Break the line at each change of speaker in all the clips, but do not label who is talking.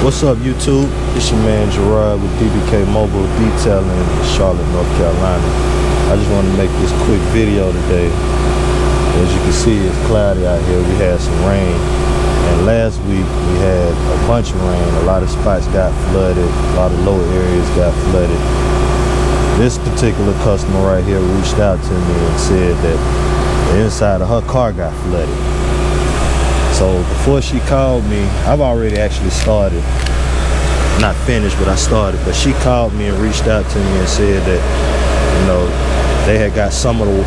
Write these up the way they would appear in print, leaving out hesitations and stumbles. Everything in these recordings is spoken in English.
What's up, YouTube? It's your man Gerard with DBK Mobile Detailing in Charlotte, North Carolina. I just want to make this quick video today. As you can see, it's cloudy out here. We had some rain, and last week we had a bunch of rain. A lot of spots got flooded, a lot of lower areas got flooded. This particular customer right here reached out to me and said that the inside of her car got flooded. So before she called me, I've already actually started, not finished, but I started. But she called me and reached out to me and said that, you know, they had got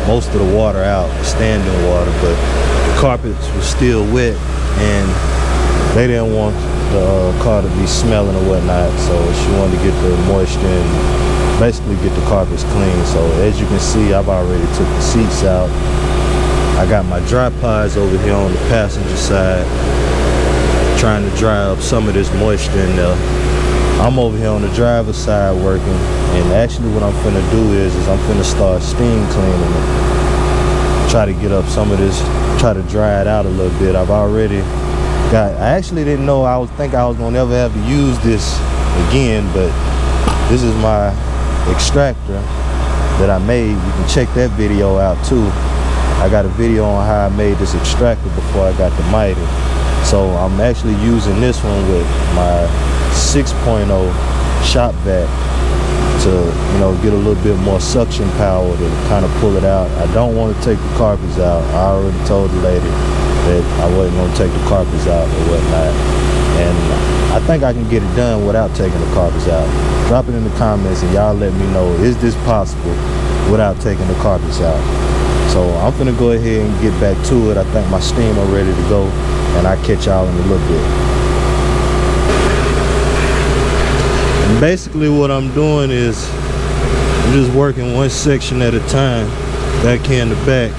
most of the water out, standing water, but the carpets were still wet, and they didn't want the car to be smelling or whatnot. So she wanted to get the moisture and basically get the carpets clean. So as you can see, I've already took the seats out. I got my dry pods over here on the passenger side, trying to dry up some of this moisture in there. I'm over here on the driver's side working, and actually what I'm finna do is I'm finna start steam cleaning it. Try to get up some of this, try to dry it out a little bit. I've already got, I actually didn't know, I was gonna ever have to use this again, but this is my extractor that I made. You can check that video out too. I got a video on how I made this extractor before I got the Mighty. So I'm actually using this one with my 6.0 shop vac to, you know, get a little bit more suction power to kind of pull it out. I don't want to take the carpets out. I already told the lady that I wasn't going to take the carpets out or whatnot. And I think I can get it done without taking the carpets out. Drop it in the comments and y'all let me know, is this possible without taking the carpets out? So I'm gonna go ahead and get back to it. I think my steamer ready to go, and I'll catch y'all in a little bit. And basically what I'm doing is I'm just working one section at a time, back here in the back,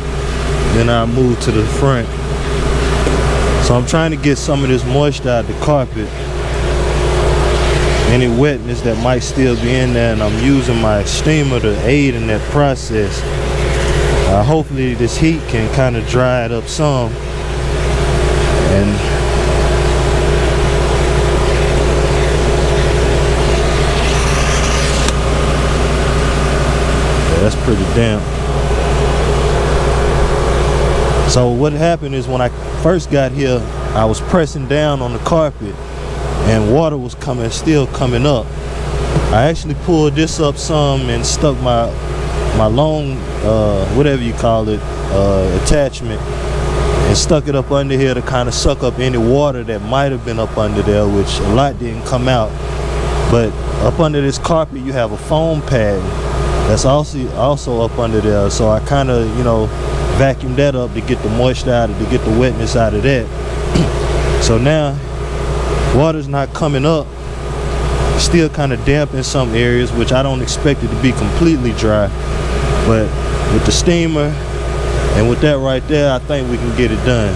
then I'll move to the front. So I'm trying to get some of this moisture out of the carpet, any wetness that might still be in there, and I'm using my steamer to aid in that process. Hopefully this heat can kind of dry it up some, and yeah, that's pretty damp. So what happened is when I first got here, I was pressing down on the carpet and water was still coming up. I actually pulled this up some and stuck my long whatever you call it, attachment, and stuck it up under here to kind of suck up any water that might have been up under there, which a lot didn't come out. But up under this carpet you have a foam pad that's also up under there, so I kind of, you know, vacuumed that up to get the moisture out of, to get the wetness out of that. So now water's not coming up, still kind of damp in some areas, which I don't expect it to be completely dry. But with the steamer and with that right there, I think we can get it done.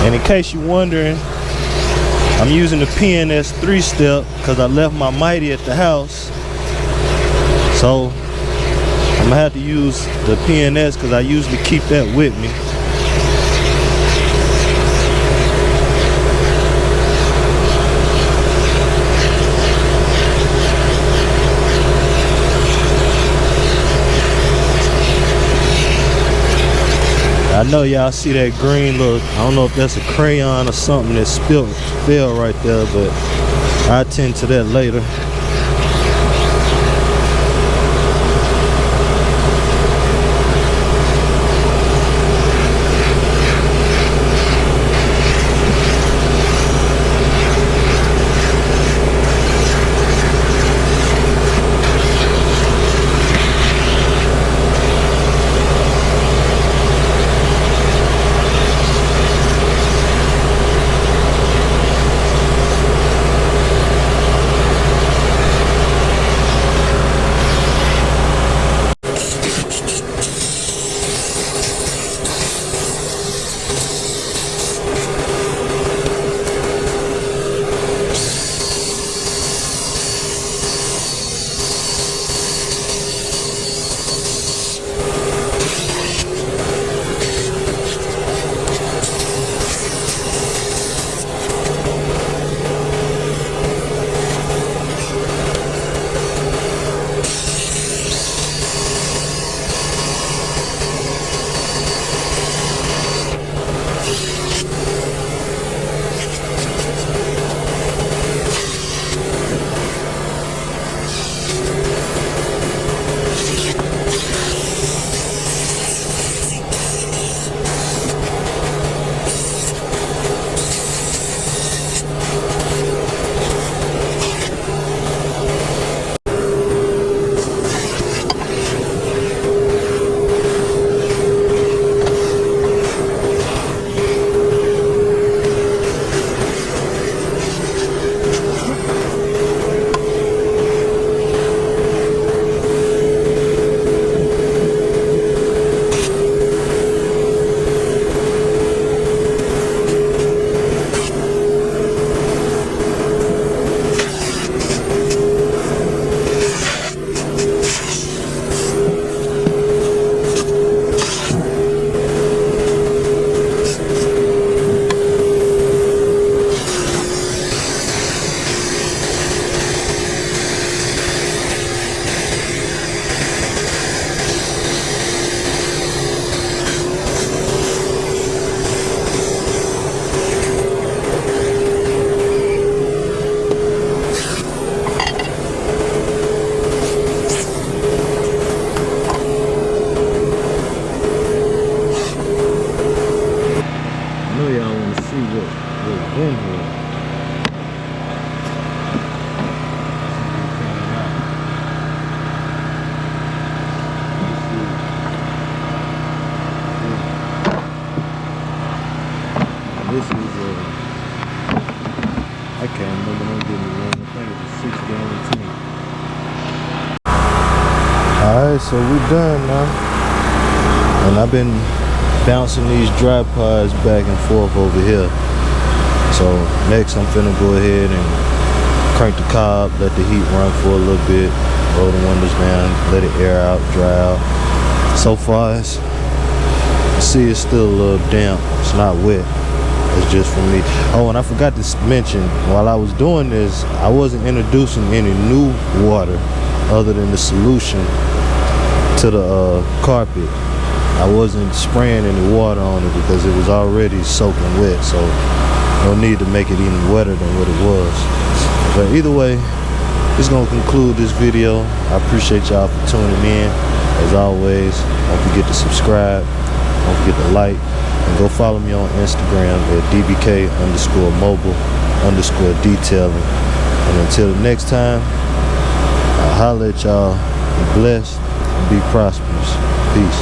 And in case you're wondering, I'm using the PNS 3-step because I left my Mighty at the house. So I'm gonna have to use the PNS because I usually keep that with me. I know y'all see that green look. I don't know if that's a crayon or something that fell right there, but I'll attend to that later. guarantee. Alright, so we done now. And I've been bouncing these dry pods back and forth over here. So next I'm finna go ahead and crank the car up, let the heat run for a little bit, roll the windows down, let it air out, dry out. So far, see, it's still a little damp. It's not wet. It's just for me. Oh, and I forgot to mention, while I was doing this, I wasn't introducing any new water other than the solution to the carpet. I wasn't spraying any water on it because it was already soaking wet, so no need to make it even wetter than what it was. But either way, this is gonna conclude this video. I appreciate y'all for tuning in. As always, don't forget to subscribe, don't forget to like, and go follow me on Instagram at DBK_mobile_detailing. And until the next time, I'll holler at y'all. Be blessed and be prosperous. Peace.